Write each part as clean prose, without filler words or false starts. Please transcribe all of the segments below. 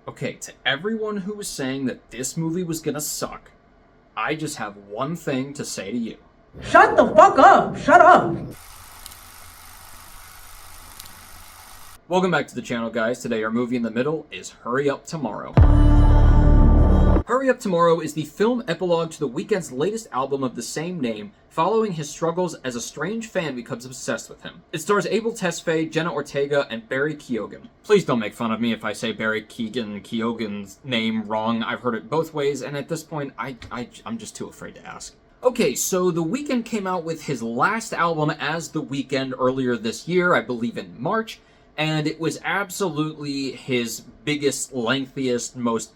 Okay, to everyone who was saying that this movie was gonna suck, I just have one thing to say to you. Shut the fuck up! Shut up! Welcome back to the channel, guys. Today our movie in the middle is Hurry Up Tomorrow. Hurry Up Tomorrow is the film epilogue to The Weeknd's latest album of the same name, following his struggles as a strange fan becomes obsessed with him. It stars Abel, Tesfaye, Jenna, Ortega, and Barry Keoghan. Please don't make fun of me if I say Barry Keoghan's name wrong. I've heard it both ways, and at this point, I'm just too afraid to ask. Okay, so The Weeknd came out with his last album as The Weeknd earlier this year, I believe in March, and it was absolutely his biggest, lengthiest, most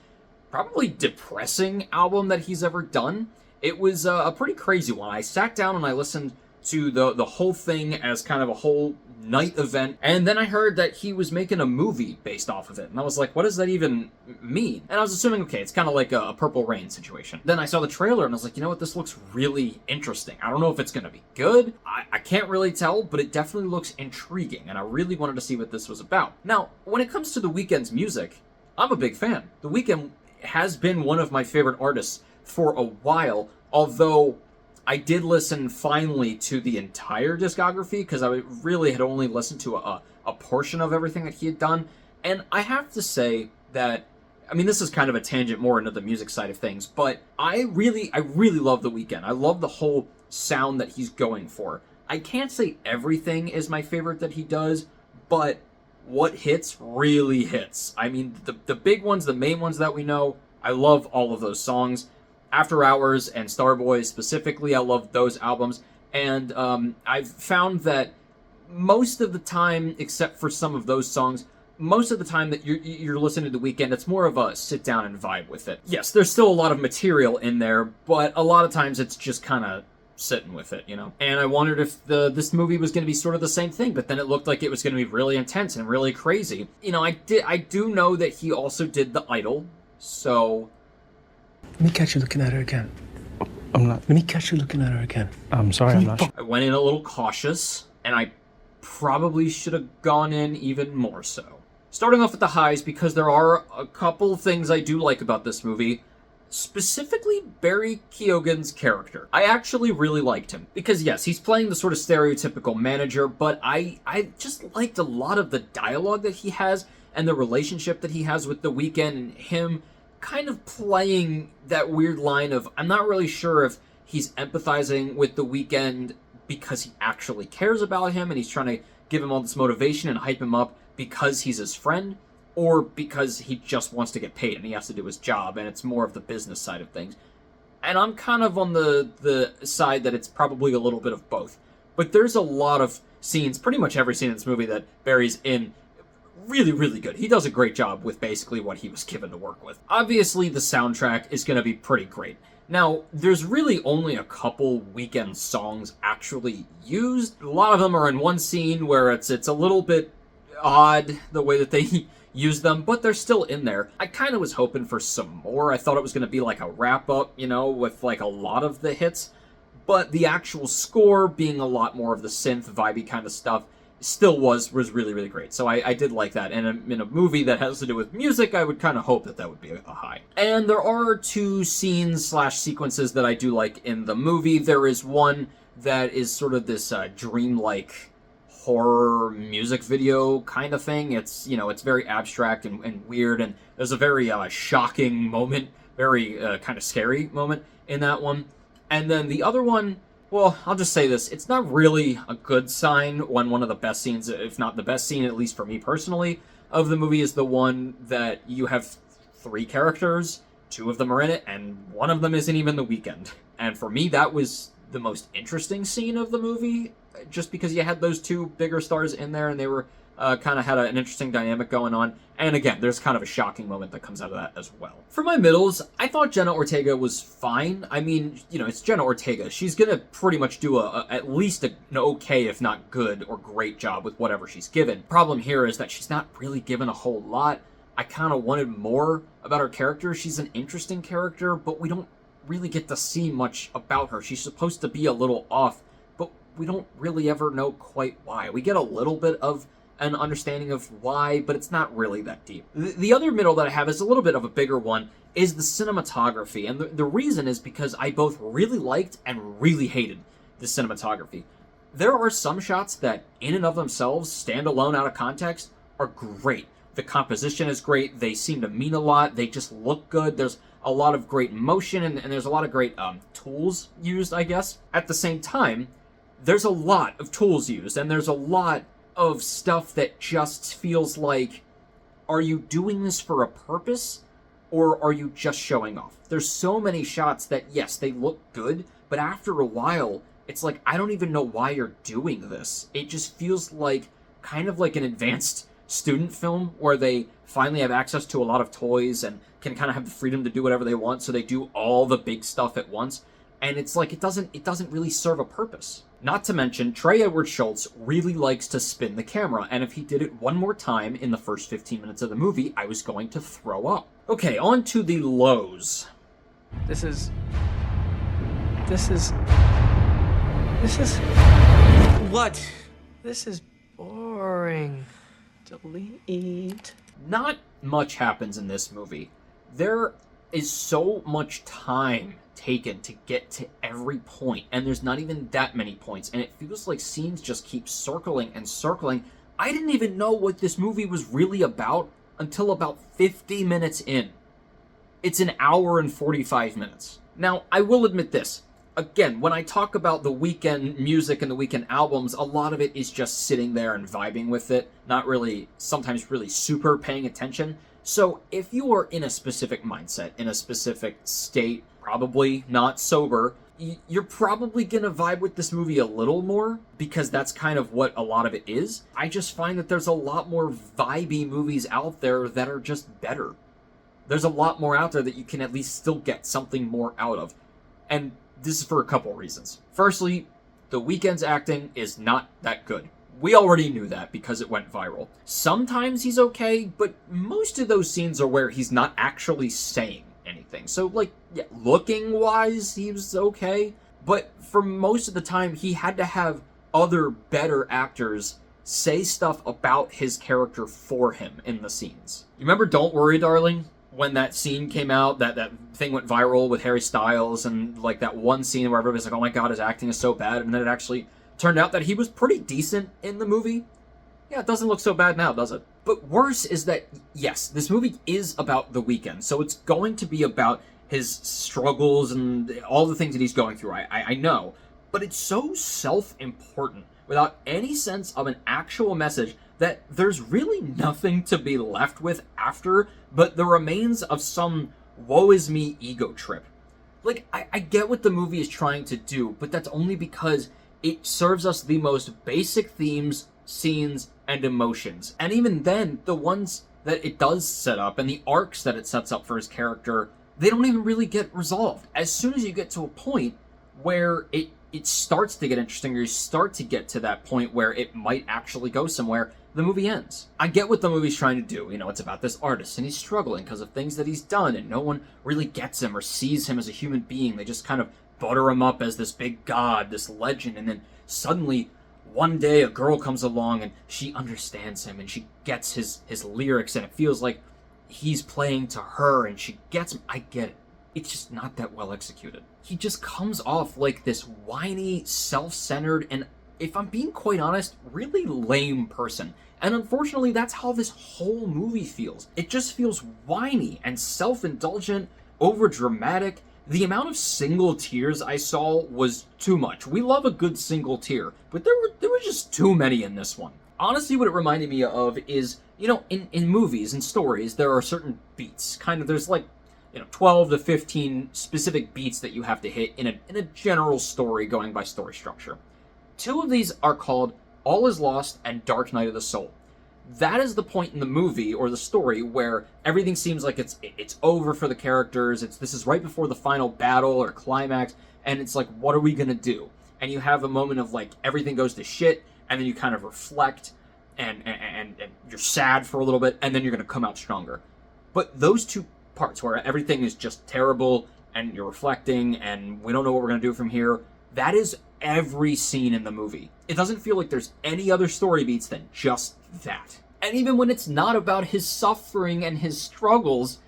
probably depressing album that he's ever done. It was a pretty crazy one. I sat down and I listened to the whole thing as kind of a whole night event, and then I heard that he was making a movie based off of it, and I was like, what does that even mean? And I was assuming, okay, it's kind of like a Purple Rain situation. Then I saw the trailer and I was like, you know what, this looks really interesting. I don't know if it's gonna be good. I can't really tell, but it definitely looks intriguing, and I really wanted to see what this was about. Now, when it comes to The Weeknd's music, I'm a big fan. The Weeknd has been one of my favorite artists for a while, although I did listen finally to the entire discography because I really had only listened to a portion of everything that he had done. And I have to say that, I mean, this is kind of a tangent more into the music side of things, but I really love The Weeknd. I love the whole sound that he's going for. I can't say everything is my favorite that he does, but what hits really hits. I mean, the big ones, the main ones that we know, I love all of those songs. After Hours and Starboy specifically, I love those albums. And I've found that most of the time, except for some of those songs, most of the time that you're listening to The Weeknd, it's more of a sit down and vibe with it. Yes, there's still a lot of material in there, but a lot of times it's just kind of sitting with it, you know? And I wondered if this movie was going to be sort of the same thing, but then it looked like it was going to be really intense and really crazy. You know, I do know that he also did The Idol, so let me catch you looking at her again. I'm not. Let me catch you looking at her again. I'm sorry, I'm not. I went in a little cautious, and I probably should have gone in even more so. Starting off with the highs, because there are a couple things I do like about this movie. Specifically, Barry Keoghan's character. I actually really liked him. Because yes, he's playing the sort of stereotypical manager, but I just liked a lot of the dialogue that he has and the relationship that he has with The Weeknd, and him kind of playing that weird line of, I'm not really sure if he's empathizing with The Weeknd because he actually cares about him and he's trying to give him all this motivation and hype him up because he's his friend, or because he just wants to get paid and he has to do his job and it's more of the business side of things. And I'm kind of on the side that it's probably a little bit of both. But there's a lot of scenes, pretty much every scene in this movie that Barry's in, really good. He does a great job with basically what he was given to work with. Obviously, the soundtrack is going to be pretty great. Now, there's really only a couple Weeknd songs actually used. A lot of them are in one scene where it's a little bit odd the way that they use them, but they're still in there. I kind of was hoping for some more. I thought it was going to be like a wrap-up, you know, with like a lot of the hits, but the actual score being a lot more of the synth, vibey kind of stuff still was really great. So I did like that. And in a movie that has to do with music, I would kind of hope that would be a high. And there are two scenes / sequences that I do like in the movie. There is one that is sort of this dreamlike horror music video kind of thing. It's, you know, it's very abstract and weird, and there's a very shocking moment, very kind of scary moment in that one. And then the other one, well, I'll just say this. It's not really a good sign when one of the best scenes, if not the best scene, at least for me personally, of the movie is the one that you have 3 characters, 2 of them are in it, and one of them isn't even The Weeknd. And for me, that was the most interesting scene of the movie, just because you had those 2 bigger stars in there, and they were kind of had an interesting dynamic going on. And again, there's kind of a shocking moment that comes out of that as well. For my middles, I thought Jenna Ortega was fine. I mean, you know, it's Jenna Ortega. She's gonna pretty much do at least an okay, if not good or great job with whatever she's given. Problem here is that she's not really given a whole lot. I kind of wanted more about her character. She's an interesting character, but we don't really get to see much about her. She's supposed to be a little off, but we don't really ever know quite why. We get a little bit of an understanding of why, but it's not really that deep. The other middle that I have is a little bit of a bigger one, is the cinematography. And the reason is because I both really liked and really hated the cinematography. There are some shots that, in and of themselves, stand alone out of context, are great. The composition is great, they seem to mean a lot, they just look good, there's a lot of great motion, and there's a lot of great tools used, I guess. At the same time, there's a lot of tools used, and there's a lot of stuff that just feels like, are you doing this for a purpose, or are you just showing off? There's so many shots that, yes, they look good, but after a while, it's like, I don't even know why you're doing this. It just feels like, kind of like an advanced student film where they finally have access to a lot of toys and can kind of have the freedom to do whatever they want, so they do all the big stuff at once. And it's like, it doesn't really serve a purpose. Not to mention, Trey Edward Shults really likes to spin the camera, and if he did it one more time in the first 15 minutes of the movie, I was going to throw up. Okay, on to the lows. This is... What? This is boring. Delete. Not much happens in this movie. There is so much time taken to get to every point, and there's not even that many points, and it feels like scenes just keep circling and circling. I didn't even know what this movie was really about until about 50 minutes in. It's an hour and 45 minutes. Now, I will admit this. Again, when I talk about the Weeknd music and the Weeknd albums, a lot of it is just sitting there and vibing with it, not really, sometimes really super paying attention. So if you are in a specific mindset, in a specific state, probably not sober, you're probably gonna vibe with this movie a little more, because that's kind of what a lot of it is. I just find that there's a lot more vibey movies out there that are just better. There's a lot more out there that you can at least still get something more out of. And this is for a couple reasons. Firstly, The Weeknd's acting is not that good. We already knew that because it went viral. Sometimes he's okay, but most of those scenes are where he's not actually saying anything. So, like, yeah, looking-wise, he was okay. But for most of the time, he had to have other better actors say stuff about his character for him in the scenes. You remember Don't Worry, Darling? When that scene came out, that thing went viral with Harry Styles, and like that one scene where everybody's like, oh my god, his acting is so bad, and then it actually turned out that he was pretty decent in the movie. Yeah, it doesn't look so bad now, does it? But worse is that, yes, this movie is about The Weeknd, so it's going to be about his struggles and all the things that he's going through, I know. But it's so self-important, without any sense of an actual message, that there's really nothing to be left with after but the remains of some woe-is-me ego trip. Like, I get what the movie is trying to do, but that's only because it serves us the most basic themes, scenes, and emotions. And even then, the ones that it does set up and the arcs that it sets up for his character, they don't even really get resolved. As soon as you get to a point where it starts to get interesting, or you start to get to that point where it might actually go somewhere, the movie ends. I get what the movie's trying to do. You know, it's about this artist, and he's struggling because of things that he's done, and no one really gets him or sees him as a human being. They just kind of butter him up as this big god, this legend, and then suddenly, one day, a girl comes along, and she understands him, and she gets his lyrics, and it feels like he's playing to her, and she gets him. I get it. It's just not that well executed. He just comes off like this whiny, self-centered, and if I'm being quite honest, really lame person. And unfortunately, that's how this whole movie feels. It just feels whiny and self-indulgent, over-dramatic. The amount of single tears I saw was too much. We love a good single tear, but there were just too many in this one. Honestly, what it reminded me of is, you know, in movies and stories, there are certain beats. There's like, 12 to 15 specific beats that you have to hit in a general story going by story structure. Two of these are called All Is Lost and Dark Night of the Soul. That is the point in the movie or the story where everything seems like it's over for the characters. This is right before the final battle or climax, and it's like, what are we gonna do? And you have a moment of like everything goes to shit, and then you kind of reflect and you're sad for a little bit, and then you're gonna come out stronger. But those two parts where everything is just terrible and you're reflecting and we don't know what we're gonna do from here, that is every scene in the movie. It doesn't feel like there's any other story beats than just that. And even when it's not about his suffering and his struggles,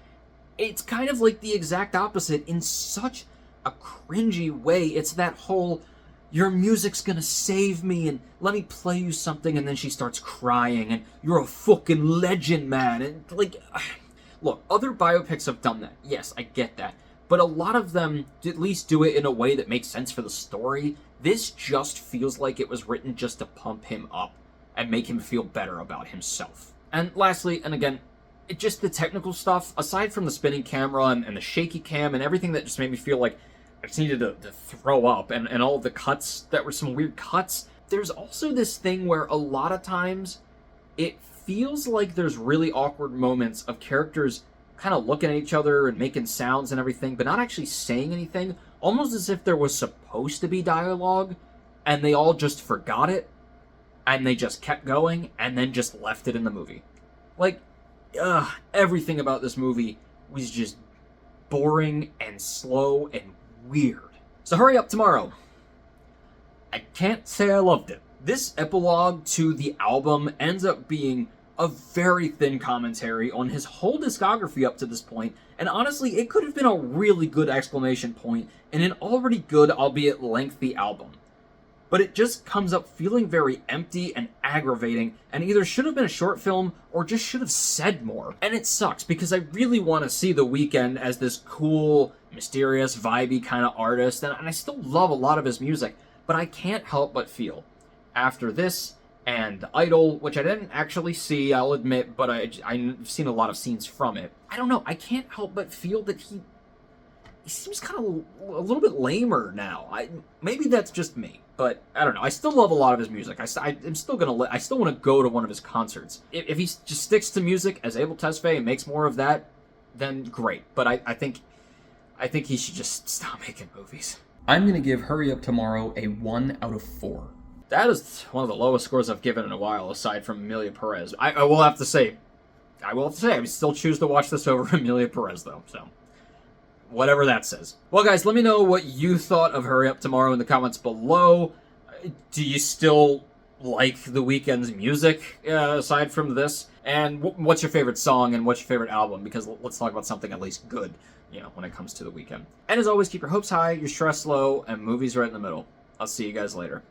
it's kind of like the exact opposite in such a cringy way. It's that whole, your music's gonna save me, and let me play you something, and then she starts crying, and you're a fucking legend, man. And, like, look, other biopics have done that. Yes, I get that. But a lot of them at least do it in a way that makes sense for the story. This just feels like it was written just to pump him up and make him feel better about himself. And lastly, and again, just the technical stuff, aside from the spinning camera and the shaky cam and everything that just made me feel like I just needed to throw up, and all of the cuts that were some weird cuts, there's also this thing where a lot of times it feels like there's really awkward moments of characters kind of looking at each other and making sounds and everything, but not actually saying anything, almost as if there was supposed to be dialogue, and they all just forgot it, and they just kept going, and then just left it in the movie. Like, everything about this movie was just boring and slow and weird. So hurry up tomorrow. I can't say I loved it. This epilogue to the album ends up being a very thin commentary on his whole discography up to this point, and honestly, it could have been a really good exclamation point in an already good, albeit lengthy album. But it just comes up feeling very empty and aggravating, and either should have been a short film or just should have said more. And it sucks, because I really want to see The Weeknd as this cool, mysterious, vibey kind of artist, and I still love a lot of his music, but I can't help but feel, after this and Idol, which I didn't actually see, I'll admit, but I've seen a lot of scenes from it, I don't know, I can't help but feel that he seems kind of a little bit lamer now. Maybe that's just me, but I don't know. I still love a lot of his music. I still want to go to one of his concerts. If he just sticks to music as Abel Tesfaye and makes more of that, then great. But I think he should just stop making movies. I'm gonna give Hurry Up Tomorrow a 1 out of 4. That is one of the lowest scores I've given in a while, aside from Emilia Perez. I will have to say, I would still choose to watch this over Emilia Perez, though, so whatever that says. Well, guys, let me know what you thought of Hurry Up Tomorrow in the comments below. Do you still like The Weeknd's music, aside from this? And what's your favorite song, and what's your favorite album? Because let's talk about something at least good, when it comes to The Weeknd. And as always, keep your hopes high, your stress low, and movies right in the middle. I'll see you guys later.